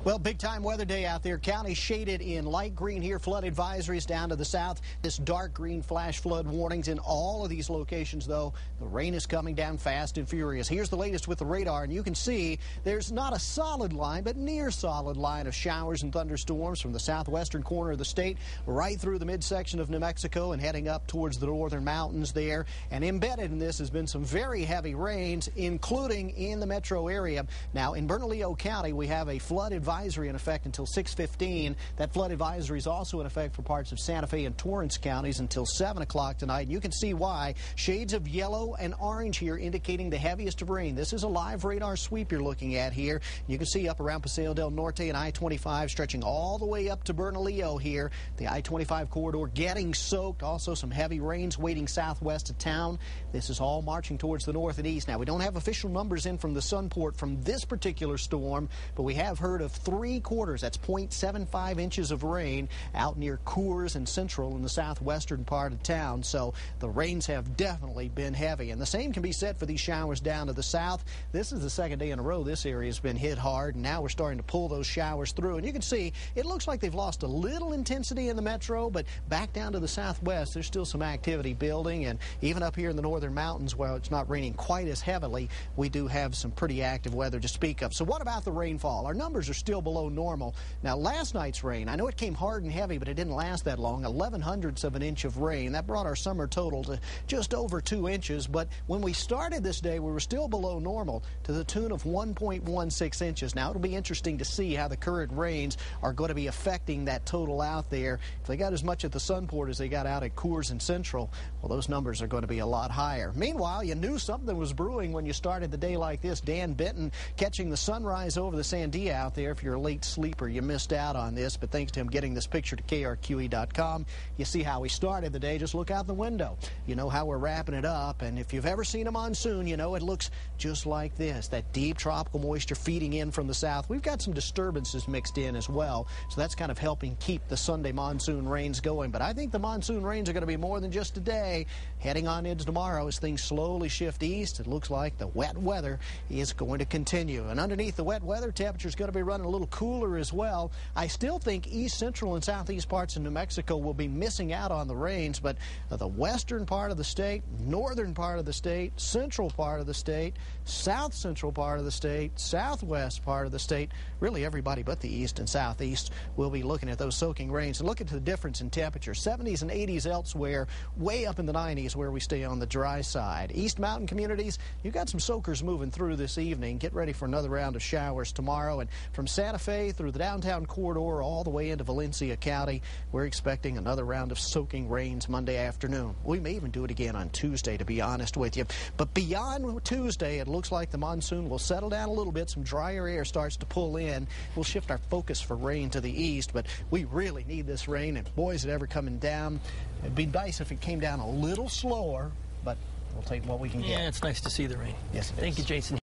Well, big time weather day out there. County shaded in light green here. Flood advisories down to the south. This dark green flash flood warnings in all of these locations, though. The rain is coming down fast and furious. Here's the latest with the radar, and you can see there's not a solid line, but near solid line of showers and thunderstorms from the southwestern corner of the state right through the midsection of New Mexico and heading up towards the northern mountains there. And embedded in this has been some very heavy rains, including in the metro area. Now, in Bernalillo County, we have a flood advisory in effect until 6:15. That flood advisory is also in effect for parts of Santa Fe and Torrance counties until 7 o'clock tonight. And you can see why. Shades of yellow and orange here indicating the heaviest of rain. This is a live radar sweep you're looking at here. You can see up around Paseo del Norte and I-25 stretching all the way up to Bernalillo here. The I-25 corridor getting soaked. Also some heavy rains waiting southwest of town. This is all marching towards the north and east. Now, we don't have official numbers in from the Sunport from this particular storm, but we have heard of 3/4, that's 0.75 inches of rain out near Coors and Central in the southwestern part of town. So the rains have definitely been heavy. And the same can be said for these showers down to the south. This is the second day in a row this area has been hit hard, and now we're starting to pull those showers through. And you can see it looks like they've lost a little intensity in the metro, but back down to the southwest, there's still some activity building. And even up here in the northern mountains, where it's not raining quite as heavily, we do have some pretty active weather to speak of. So what about the rainfall? Our numbers are still below normal. Now, last night's rain, I know it came hard and heavy, but it didn't last that long. 11/100ths of an inch of rain. That brought our summer total to just over 2 inches. But when we started this day, we were still below normal to the tune of 1.16 inches. Now, it'll be interesting to see how the current rains are going to be affecting that total out there. If they got as much at the Sunport as they got out at Coors and Central, well, those numbers are going to be a lot higher. Meanwhile, you knew something was brewing when you started the day like this. Dan Benton catching the sunrise over the Sandia out there. If you're a late sleeper, you missed out on this, but thanks to him getting this picture to KRQE.com, you see how we started the day. Just look out the window. You know how we're wrapping it up, and if you've ever seen a monsoon, you know it looks just like this. That deep tropical moisture feeding in from the south. We've got some disturbances mixed in as well, so that's kind of helping keep the Sunday monsoon rains going. But I think the monsoon rains are going to be more than just today. Heading on into tomorrow as things slowly shift east, it looks like the wet weather is going to continue. And underneath the wet weather, temperature's going to be running a little cooler as well. I still think east, central, and southeast parts of New Mexico will be missing out on the rains, but the western part of the state, northern part of the state, central part of the state, south central part of the state, southwest part of the state, really everybody but the east and southeast will be looking at those soaking rains. And look at the difference in temperature. 70s and 80s elsewhere, way up in the 90s where we stay on the dry side. East mountain communities, you've got some soakers moving through this evening. Get ready for another round of showers tomorrow. And from Santa Fe through the downtown corridor all the way into Valencia County, we're expecting another round of soaking rains Monday afternoon. We may even do it again on Tuesday, to be honest with you. But beyond Tuesday, it looks like the monsoon will settle down a little bit. Some drier air starts to pull in. We'll shift our focus for rain to the east, but we really need this rain, and boy, is it ever coming down. It'd be nice if it came down a little slower, but we'll take what we can get. Yeah, it's nice to see the rain. Yes, it is. Thank you, Jason.